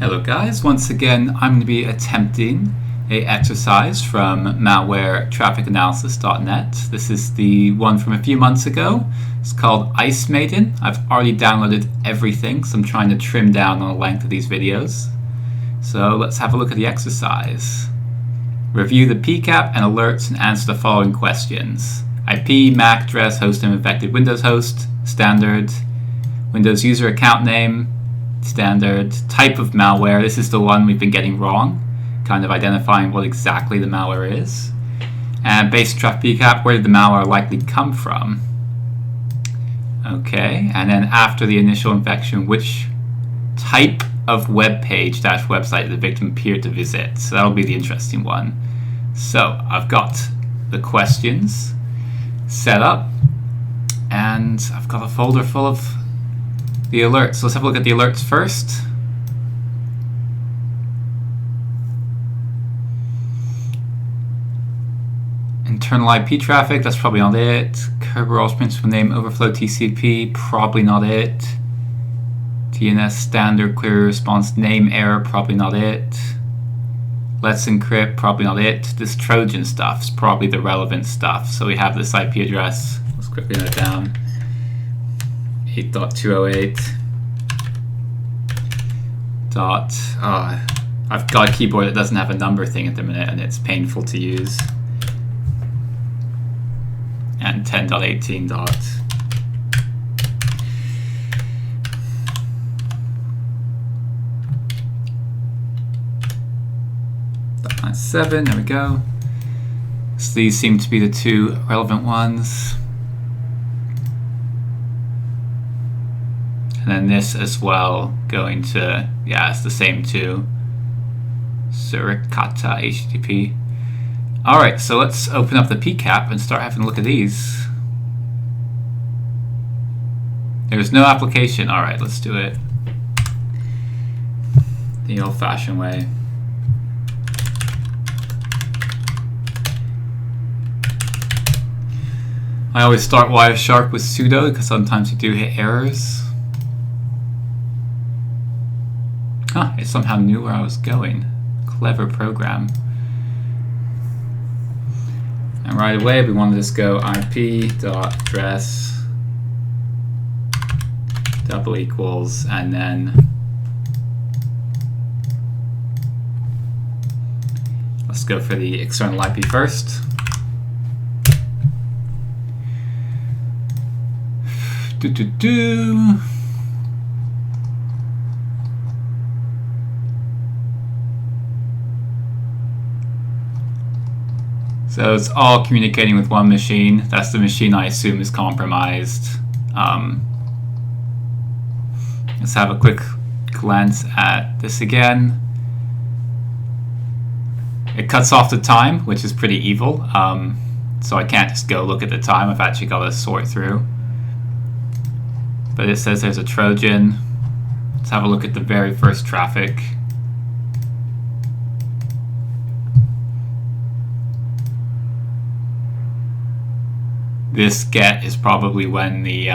Hello guys, once again I'm going to be attempting a exercise from malwaretrafficanalysis.net. This is the one from a few months ago. It's called Maiden. I've already downloaded everything, so I'm trying to trim down on the length of these videos. So let's have a look at the exercise. Review the Pcap and alerts and answer the following questions. IP, MAC address, host name, infected Windows host, standard, Windows user account name, standard, type of malware. This is the one we've been getting wrong, kind of identifying what exactly the malware is. And basic traffic Pcap, where did the malware likely come from? Okay, and then after the initial infection, which type of web page website did the victim appear to visit? So that'll be the interesting one. So I've got the questions set up, and I've got a folder full of the alerts. So let's have a look at the alerts first. Internal IP traffic, that's probably not it. Kerberall's principal name, overflow TCP, probably not it. DNS standard query response name error, probably not it. Let's encrypt, probably not it. This Trojan stuff is probably the relevant stuff. So we have this IP address. Let's quickly note it down. 8.208. I've got a keyboard that doesn't have a number thing at the minute, and it's painful to use. And 10.18. 7, there we go. So these seem to be the two relevant ones. And then this as well, going to, yeah, it's the same two. Suricata HTTP. Alright, so let's open up the Pcap and start having a look at these. There's no application. Alright, let's do it the old-fashioned way. I always start Wireshark with sudo because sometimes you do hit errors. Huh, it somehow knew where I was going. Clever program. And right away we want to just go IP.address double equals, and then let's go for the external IP first. So it's all communicating with one machine. That's the machine I assume is compromised. Let's have a quick glance at this again. It cuts off the time, which is pretty evil. So I can't just go look at the time. I've actually got to sort through. But it says there's a Trojan. Let's have a look at the very first traffic. This get is probably when the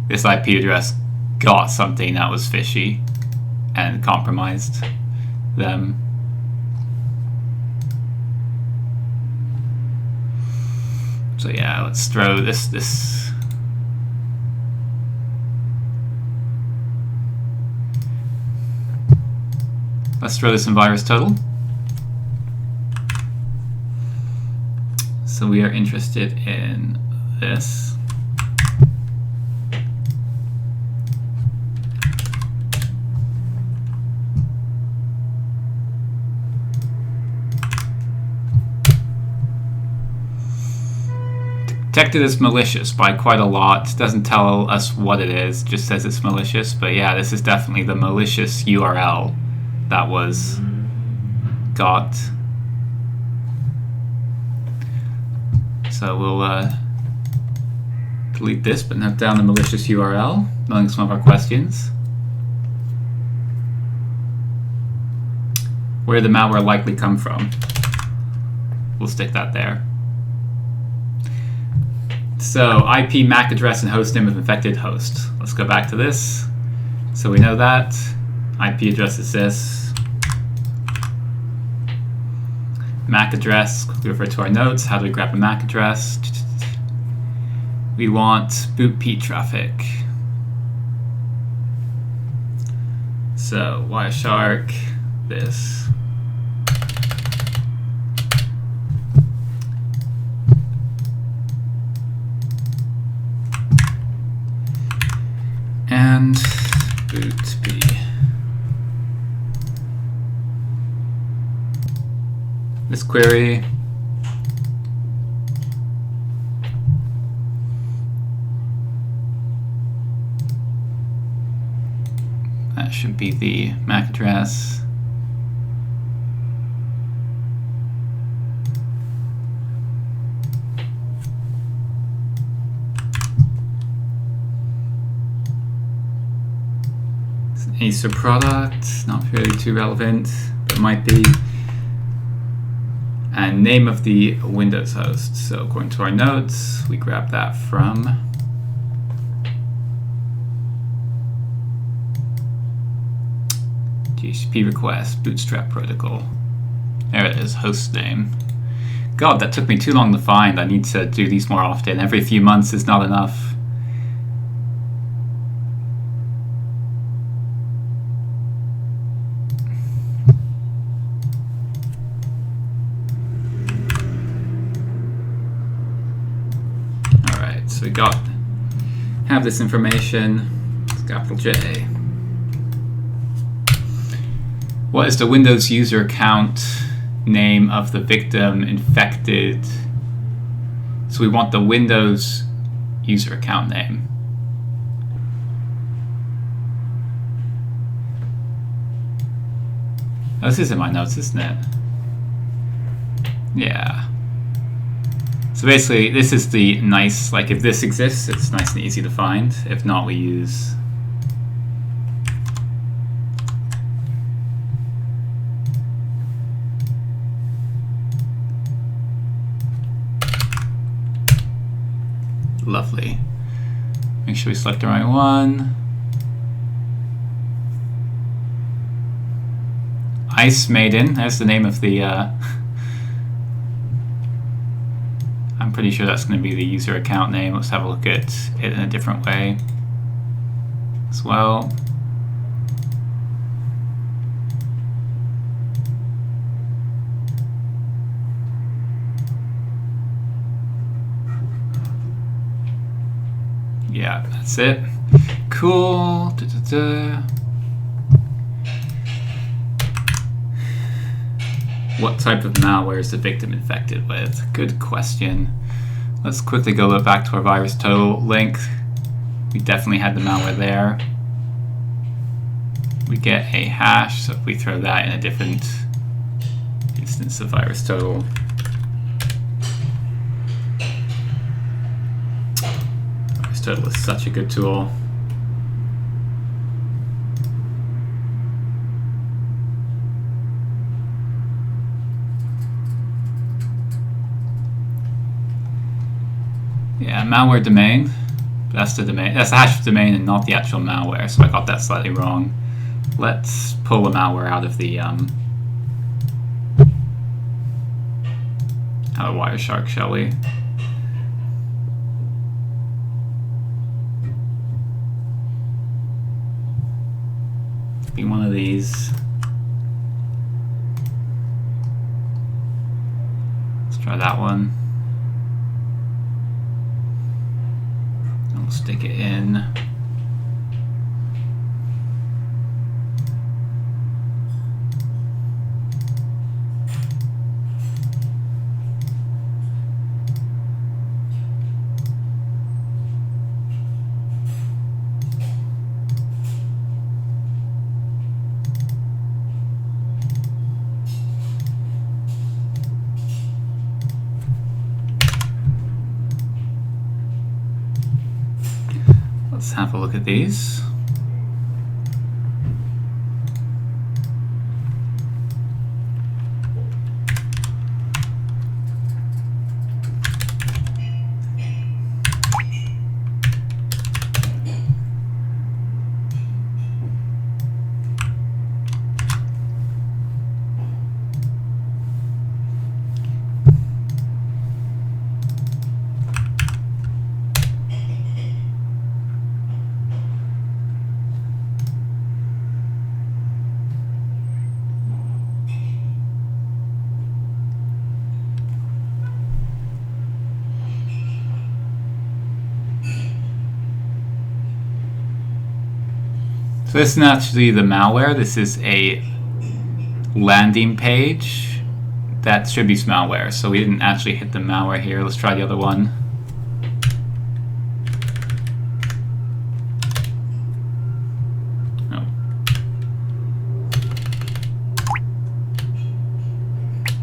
this IP address got something that was fishy and compromised them. So yeah, let's throw this. Let's throw this in VirusTotal. So we are interested in this. Detected as malicious by quite a lot. Doesn't tell us what it is, just says it's malicious. But yeah, this is definitely the malicious URL that was got. So we'll delete this, but note down the malicious URL, knowing some of our questions. Where did the malware likely come from? We'll stick that there. So IP, MAC address, and host name of infected host. Let's go back to this. So we know that. IP address is this. MAC address, quickly refer to our notes. How do we grab a MAC address? We want boot P traffic. So Wireshark, this. And boot P. This query. That should be the MAC address. It's an Acer product, not really too relevant, but it might be. And name of the Windows host. So according to our notes, we grab that from DHCP request, Bootstrap protocol. There it is, host name. God, that took me too long to find. I need to do these more often. Every few months is not enough. So we have this information, it's capital J. What is the Windows user account name of the victim infected? So we want the Windows user account name. Oh, this is in my notes, isn't it? Yeah. So basically, this is the nice, like if this exists, it's nice and easy to find. If not, we use lovely. Make sure we select the right one. Maiden, that's the name of the I'm pretty sure that's going to be the user account name. Let's have a look at it in a different way as well. Yeah, that's it. Cool. What type of malware is the victim infected with? Good question. Let's quickly go back to our VirusTotal link. We definitely had the malware there. We get a hash, so if we throw that in a different instance of VirusTotal. VirusTotal is such a good tool. Yeah, malware domain. That's the domain. That's the hash of domain and not the actual malware. So I got that slightly wrong. Let's pull the malware out of the Wireshark, shall we? Be one of these. Let's try that one. Stick it in. Let's have a look at these. So this isn't actually the malware. This is a landing page that distributes malware. So we didn't actually hit the malware here. Let's try the other one. Oh.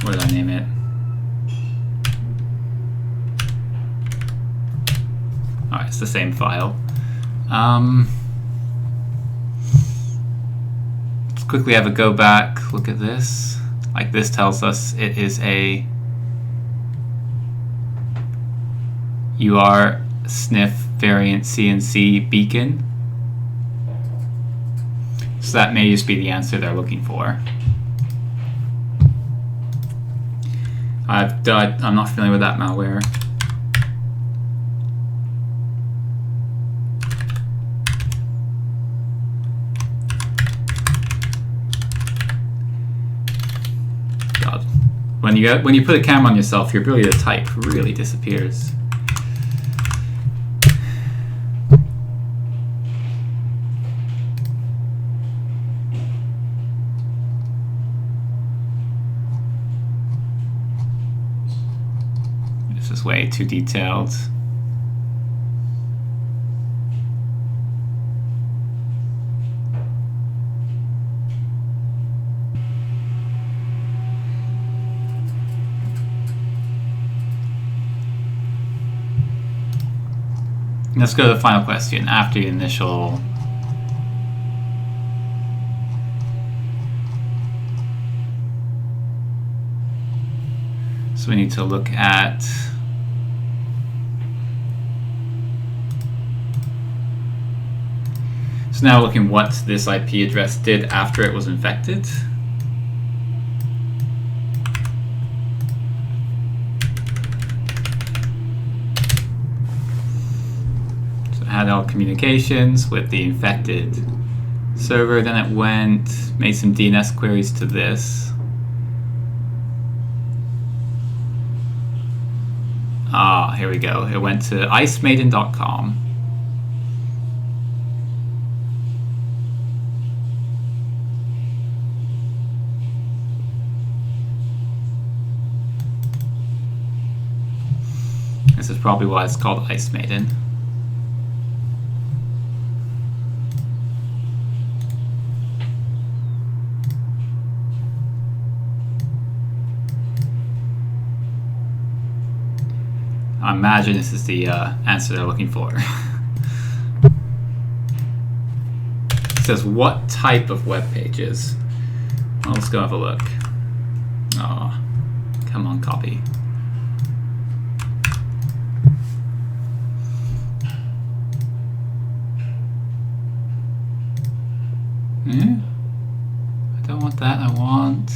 What did I name it? Alright, it's the same file. Let's quickly have a go back, look at this. Like this tells us it is a UR sniff variant CNC beacon. So that may just be the answer they're looking for. I'm not familiar with that malware. God, when you put a camera on yourself, your ability to type really disappears. This is way too detailed. Let's go to the final question after the initial. So we need to look at so now looking what this IP address did after it was infected. Had all communications with the infected server, then it made some DNS queries to this. Here we go. It went to icemaiden.com. This is probably why it's called Ice Maiden. I imagine this is the answer they're looking for. It says, what type of web pages? Well, let's go have a look. Oh, come on, copy. I don't want that, I want...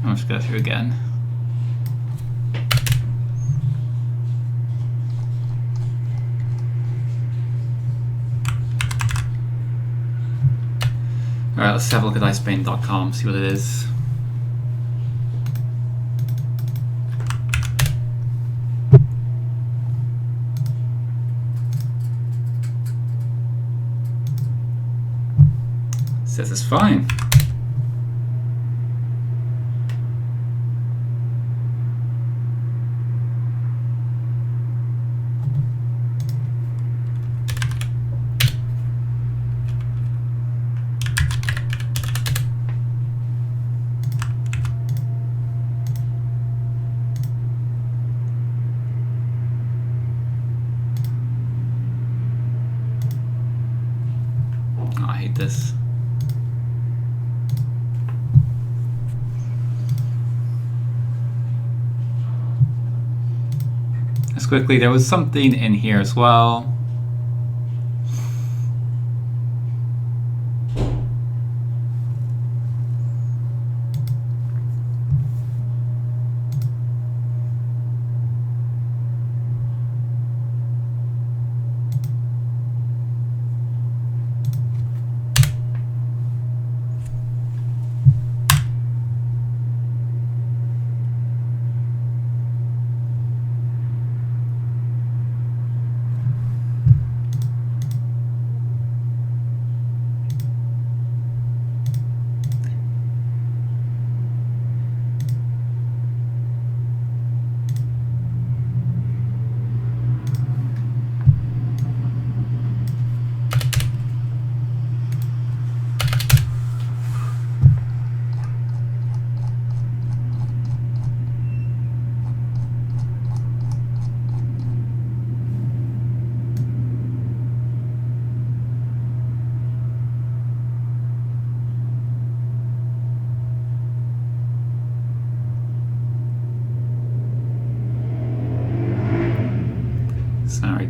Let's go through again. Alright, let's have a look at icemaiden.com, see what it is. It says it's fine. I hate this. As quickly, there was something in here as well.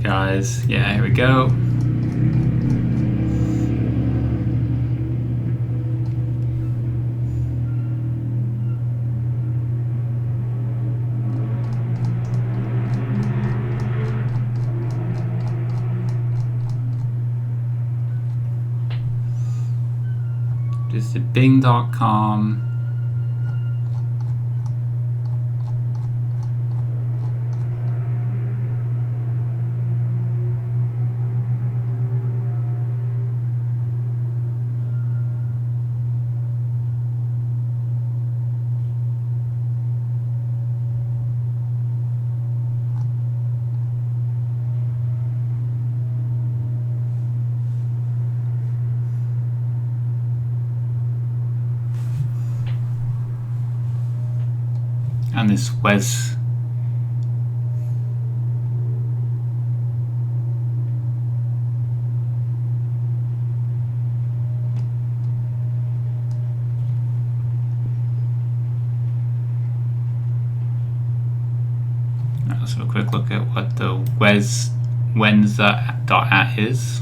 guys. Yeah, here we go. Just at bing.com. And this Wes. Let's have a quick look at what the Wenza.at is.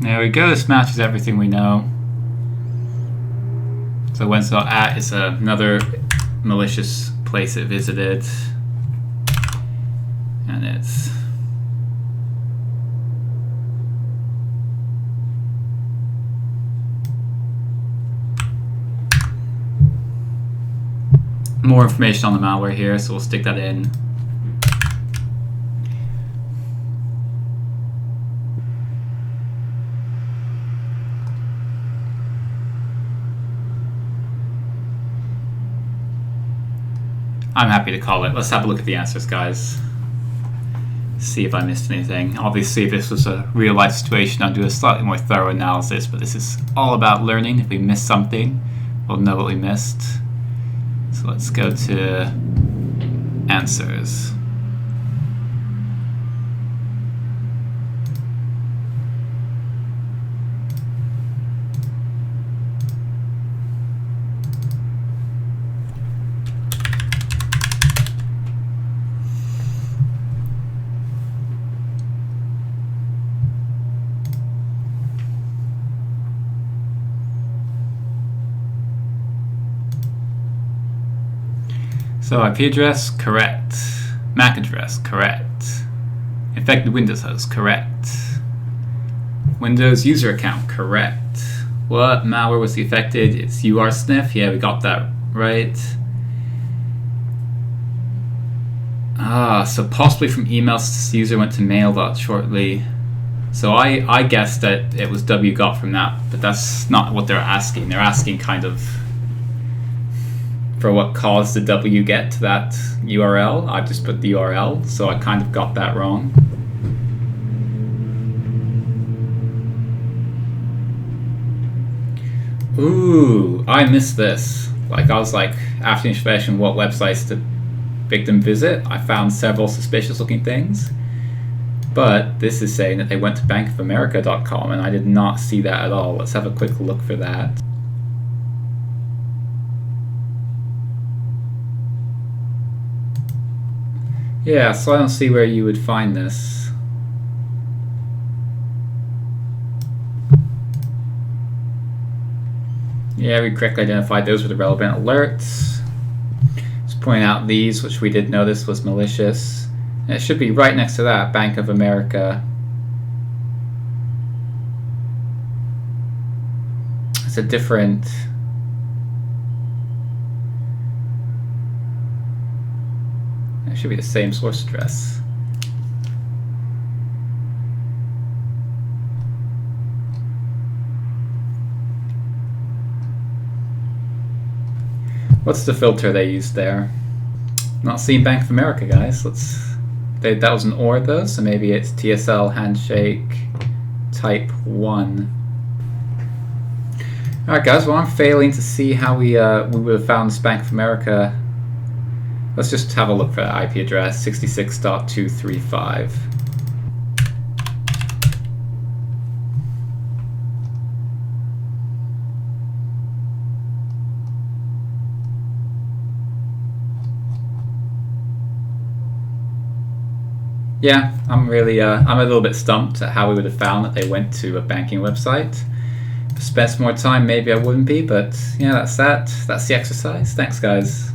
There we go, this matches everything we know. So Wenzel.at is another malicious place it visited. And it's more information on the malware here, so we'll stick that in. I'm happy to call it. Let's have a look at the answers, guys. See if I missed anything. Obviously, if this was a real life situation, I'd do a slightly more thorough analysis, but this is all about learning. If we missed something, we'll know what we missed. So let's go to answers. So IP address, correct. MAC address, correct. Infected Windows host, correct. Windows user account, correct. What malware was affected? It's URSNF. Yeah, we got that right. So possibly from emails this user went to mail shortly. So I guessed that it was wgot from that, but that's not what they're asking. They're asking kind of for what caused the W get to that URL. I just put the URL, so I kind of got that wrong. Ooh, I missed this. Like I was like, after information, what websites did victim visit? I found several suspicious looking things. But this is saying that they went to bankofamerica.com, and I did not see that at all. Let's have a quick look for that. Yeah, so I don't see where you would find this. Yeah, we correctly identified those were the relevant alerts. Just pointing out these, which we did notice was malicious. And it should be right next to that, Bank of America. It's a different... It should be the same source address. What's the filter they used there? Not seeing Bank of America, guys. That was an OR though, so maybe it's TSL, handshake, type 1. Alright guys, well I'm failing to see how we would have found this Bank of America. Let's just have a look for that IP address, 66.235. Yeah, I'm a little bit stumped at how we would have found that they went to a banking website. If I spent some more time, maybe I wouldn't be, but yeah, that's that. That's the exercise. Thanks, guys.